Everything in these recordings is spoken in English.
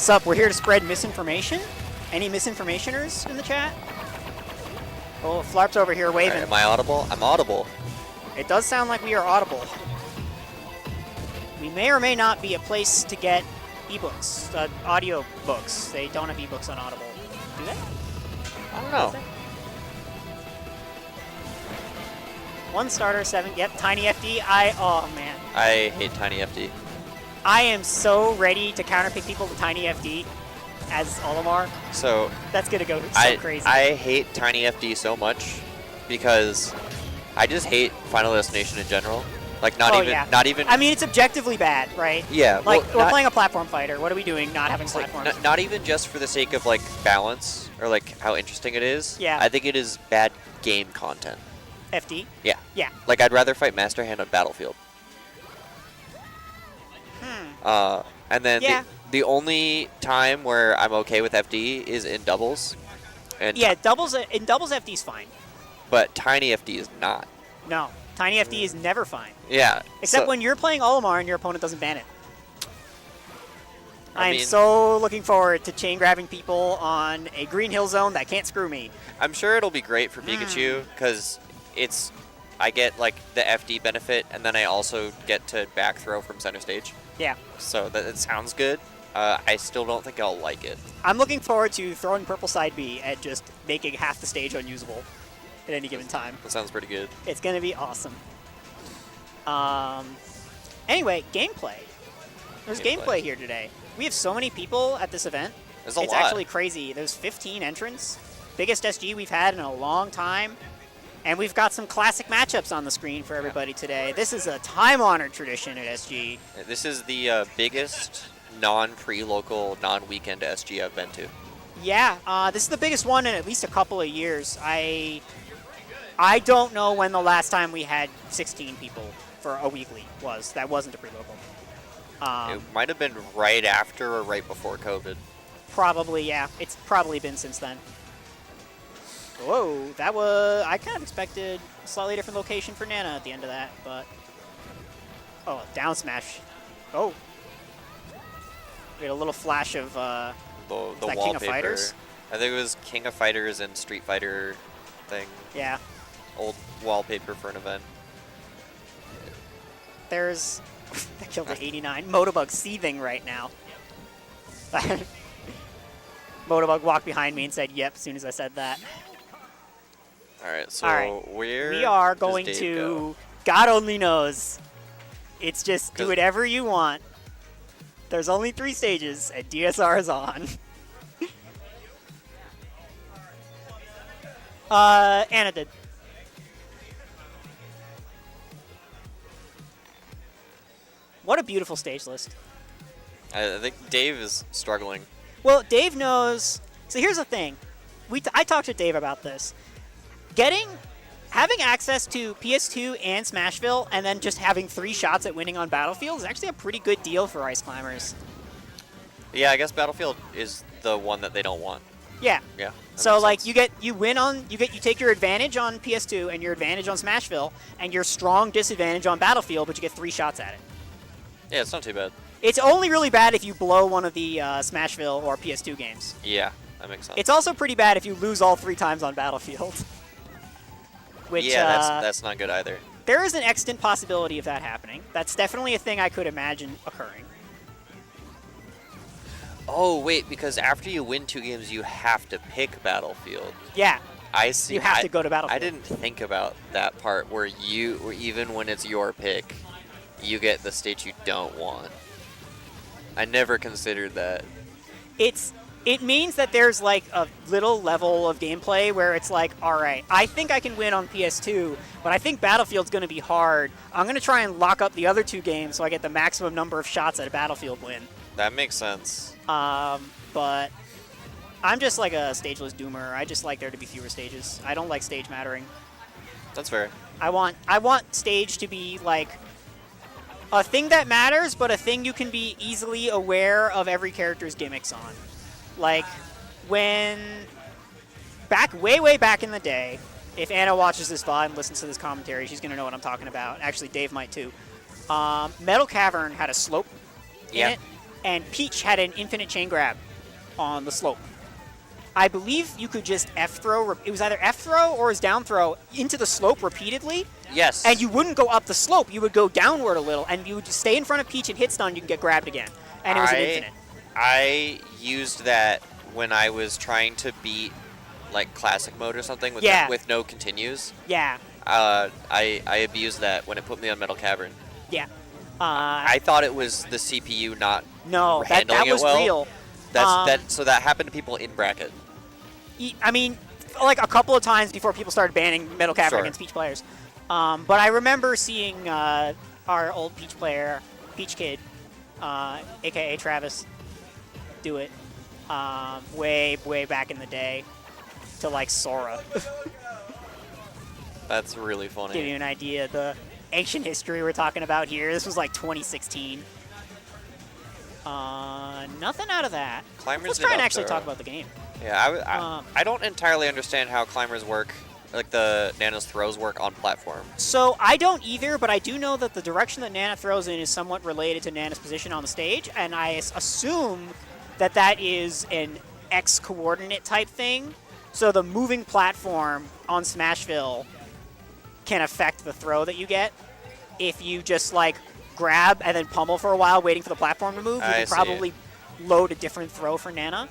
Sup, we're here to spread misinformation. Any misinformationers in the chat? Oh, Flarp's over here waving. Right, am I audible? I'm audible. It does sound like we are audible. We may or may not be a place to get ebooks, audio books. They don't have ebooks on Audible. Do they? I don't know. One starter, 7. Yep, Tiny FD. Oh, man. I hate Tiny FD. I am so ready to counterpick people with Tiny FD as Olimar. So that's going to go so crazy. I hate Tiny FD so much because I just hate Final Destination in general. Like, not even. I mean, it's objectively bad, right? Yeah. Like, well, we're playing a platform fighter. What are we doing not having platforms? Like, not even just for the sake of, like, balance or, like, how interesting it is. Yeah. I think it is bad game content. FD? Yeah. Yeah. Like, I'd rather fight Master Hand on Battlefield. And then the only time where I'm okay with FD is in doubles. And yeah, in doubles FD's fine. But Tiny FD is not. No. Tiny FD is never fine. Yeah. Except when you're playing Olimar and your opponent doesn't ban it. I am mean, so looking forward to chain grabbing people on a green hill zone that can't screw me. I'm sure it'll be great for Pikachu because I get like the FD benefit and then I also get to back throw from center stage. Yeah. So it sounds good. I still don't think I'll like it. I'm looking forward to throwing purple side B and just making half the stage unusable at any given time. That sounds pretty good. It's going to be awesome. Anyway, gameplay. There's gameplay here today. We have so many people at this event. There's a lot. It's actually crazy. There's 15 entrants. Biggest SG we've had in a long time. And we've got some classic matchups on the screen for everybody today. This is a time-honored tradition at SG. This is the biggest non-pre-local, non-weekend SG I've been to. Yeah, this is the biggest one in at least a couple of years. I don't know when the last time we had 16 people for a weekly was. That wasn't a pre-local. It might have been right after or right before COVID. Probably, yeah. It's probably been since then. Whoa, that was... I kind of expected a slightly different location for Nana at the end of that, but... Oh, down smash. Oh. We had a little flash of... the wallpaper. King of Fighters? I think it was King of Fighters and Street Fighter thing. Yeah. Old wallpaper for an event. There's... that killed the 89. Motobug seething right now. Motobug walked behind me and said, yep, as soon as I said that. Alright, so we are going to... God only knows. It's just do whatever you want. There's only 3 stages, and DSR is on. Anna did. What a beautiful stage list. I think Dave is struggling. Well, Dave knows... So here's the thing. I talked to Dave about this. Having access to PS2 and Smashville and then just having 3 shots at winning on Battlefield is actually a pretty good deal for Ice Climbers. Yeah, I guess Battlefield is the one that they don't want. Yeah. Yeah. So like you take your advantage on PS2 and your advantage on Smashville and your strong disadvantage on Battlefield, but you get 3 shots at it. Yeah, it's not too bad. It's only really bad if you blow one of the Smashville or PS2 games. Yeah, that makes sense. It's also pretty bad if you lose all 3 times on Battlefield. Which, yeah, that's not good either. There is an extant possibility of that happening. That's definitely a thing I could imagine occurring. Oh, wait, because after you win 2 games, you have to pick Battlefield. Yeah. I see. You have to go to Battlefield. I didn't think about that part where even when it's your pick, you get the stage you don't want. I never considered that. It means that there's like a little level of gameplay where it's like, all right, I think I can win on PS2, but I think Battlefield's going to be hard. I'm going to try and lock up the other 2 games so I get the maximum number of shots at a Battlefield win. That makes sense. But I'm just like a stageless doomer. I just like there to be fewer stages. I don't like stage mattering. That's fair. I want stage to be like a thing that matters, but a thing you can be easily aware of every character's gimmicks on. Like, when way back in the day, if Anna watches this VOD and listens to this commentary, she's going to know what I'm talking about. Actually, Dave might too. Metal Cavern had a slope in it, and Peach had an infinite chain grab. on the slope. I believe you could just F throw. It was either F throw or his down throw into the slope repeatedly. Yes. And you wouldn't go up the slope. You would go downward a little, and you would just stay in front of Peach and hit stun. You can get grabbed again, and it was an infinite. I used that when I was trying to beat like classic mode or something with with no continues. Yeah. I abused that when it put me on Metal Cavern. Yeah. I thought it was the CPU not handling that was it well. Real. So that happened to people in bracket. I mean, like a couple of times before people started banning Metal Cavern against Peach players. But I remember seeing our old Peach player, Peach Kid, a.k.a. Travis, do it way back in the day to, like, Sora. That's really funny. Give you an idea the ancient history we're talking about here. This was, like, 2016. Nothing out of that. Climbers Let's try and actually talk about the game. Yeah, I don't entirely understand how climbers work, like the Nana's throws work on platform. So I don't either, but I do know that the direction that Nana throws in is somewhat related to Nana's position on the stage, and I assume that that is an X coordinate type thing. So the moving platform on Smashville can affect the throw that you get. If you just like grab and then pummel for a while waiting for the platform to move, you can probably load a different throw for Nana.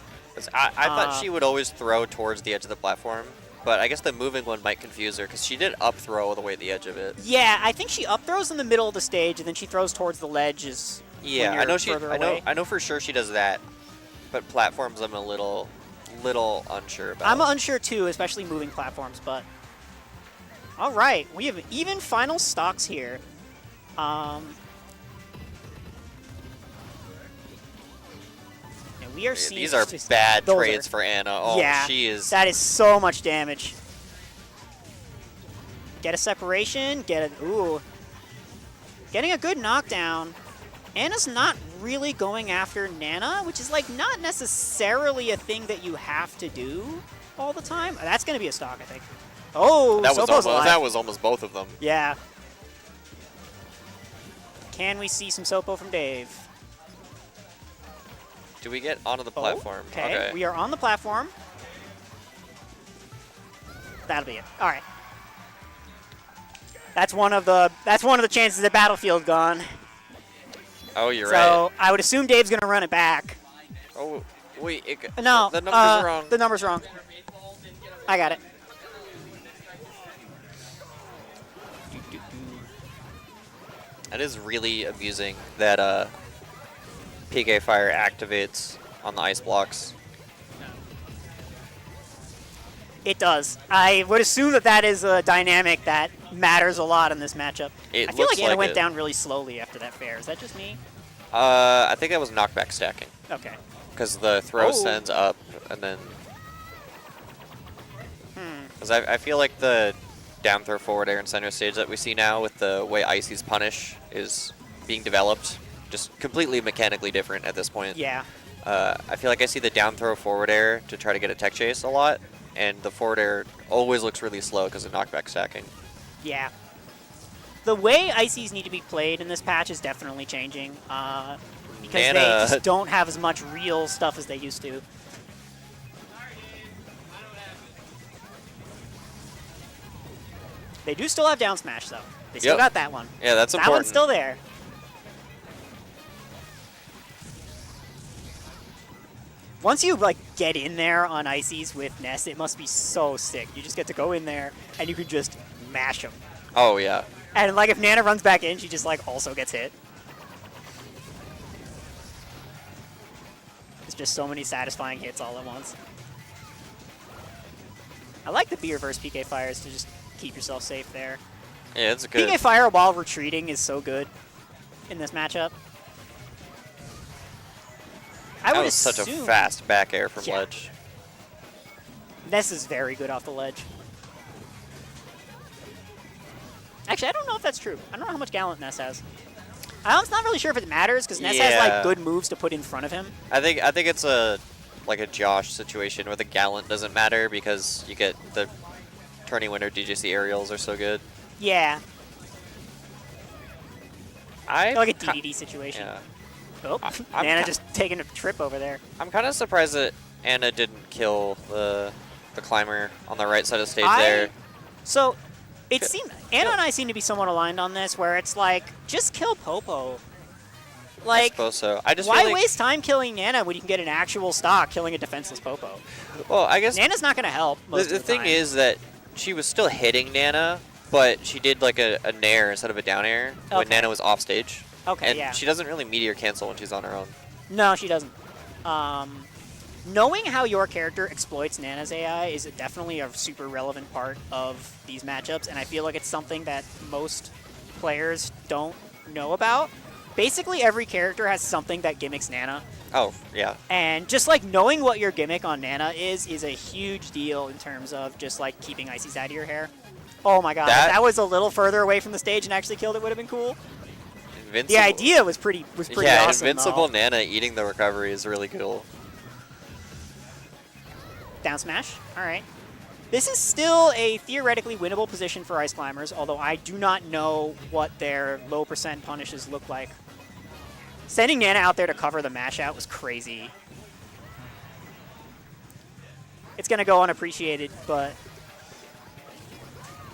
I thought she would always throw towards the edge of the platform, but I guess the moving one might confuse her because she did up throw all the way at the edge of it. Yeah, I think she up throws in the middle of the stage and then she throws towards the ledges. Yeah, I know for sure she does that, but platforms I'm a little unsure about. I'm unsure too, especially moving platforms, but all right, we have even final stocks here. We are seeing these are bad trades for Anna. Oh, yeah, she is. That is so much damage. Get a separation. Getting a good knockdown. Anna's not really going after Nana, which is like not necessarily a thing that you have to do all the time. That's going to be a stock, I think. Oh, that was almost both of them. Yeah. Can we see some Sopo from Dave? Do we get onto the platform? Okay, we are on the platform. That'll be it. All right. That's one of the chances at Battlefield gone. Oh, you're right. So I would assume Dave's gonna run it back. Oh, wait. No, the numbers are wrong. The number's wrong. I got it. That is really amusing that PK Fire activates on the ice blocks. It does. I would assume that that is a dynamic that matters a lot in this matchup. I feel like Anna went down really slowly after that fair. Is that just me? I think that was knockback stacking. Okay. Because the throw sends up and then... Because I feel like the down throw forward air and center stage that we see now with the way Icy's punish is being developed. Just completely mechanically different at this point. Yeah. I feel like I see the down throw forward air to try to get a tech chase a lot, and the forward air always looks really slow because of knockback stacking. Yeah. The way Icies need to be played in this patch is definitely changing because they just don't have as much real stuff as they used to. They do still have down smash, though. They still got that one. Yeah, that's important. That one's still there. Once you like get in there on Icies with Ness, it must be so sick. You just get to go in there and you can just mash them. Oh yeah. And like if Nana runs back in, she just like also gets hit. It's just so many satisfying hits all at once. I like the B reverse PK fires to just keep yourself safe there. Yeah, it's good. PK fire while retreating is so good in this matchup. That was such a fast back air from ledge. Ness is very good off the ledge. Actually, I don't know if that's true. I don't know how much Gallant Ness has. I'm not really sure if it matters because Ness has like good moves to put in front of him. I think it's a like a Josh situation where the Gallant doesn't matter because you get the tourney winner DJC aerials are so good. Yeah. Like a DDD situation. Yeah. Oh, I'm Nana just taking a trip over there. I'm kind of surprised that Anna didn't kill the climber on the right side of the stage there. So, it seemed Anna kill. and I seem to be somewhat aligned on this, where it's like, just kill Popo. I Like, suppose so. I just why feel like, waste time killing Nana when you can get an actual stock killing a defenseless Popo? well, I guess Nana's not going to help most the of the thing time. is that she was still hitting Nana, but she did like a nair instead of a down air when Okay. Nana was off stage. Okay, And yeah. she doesn't really meteor cancel when she's on her own. No, she doesn't. Knowing how your character exploits Nana's AI is definitely a super relevant part of these matchups, and I feel like it's something that most players don't know about. Basically, every character has something that gimmicks Nana, Oh, yeah. and just like knowing what your gimmick on Nana is a huge deal in terms of just like keeping ices out of your hair. Oh my god, if that was a little further away from the stage and actually killed it would have been cool. Invincible. The idea was pretty yeah, awesome. Invincible though. Nana eating the recovery is really cool. Down smash. All right. This is still a theoretically winnable position for Ice Climbers, although I do not know what their low percent punishes look like. Sending Nana out there to cover the mash out was crazy. It's going to go unappreciated, but...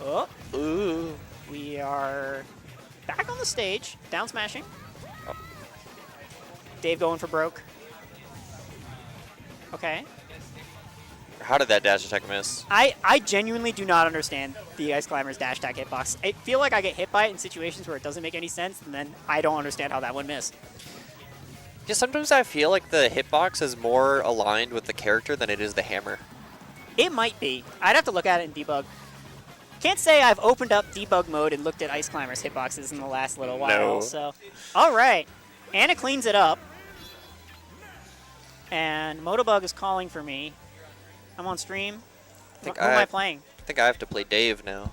Oh, Ooh. we are back on the stage. Down smashing. Oh. Dave going for broke. Okay. How did that dash attack miss? I genuinely do not understand the Ice Climber's dash attack hitbox. I feel like I get hit by it in situations where it doesn't make any sense, and then I don't understand how that one missed. Yeah, sometimes I feel like the hitbox is more aligned with the character than it is the hammer. It might be. I'd have to look at it in debug. Can't say I've opened up debug mode and looked at Ice Climber's hitboxes in the last little while. No. So, all right. Anna cleans it up. And Motobug is calling for me. I'm on stream. Who am I playing? I think I have to play Dave now.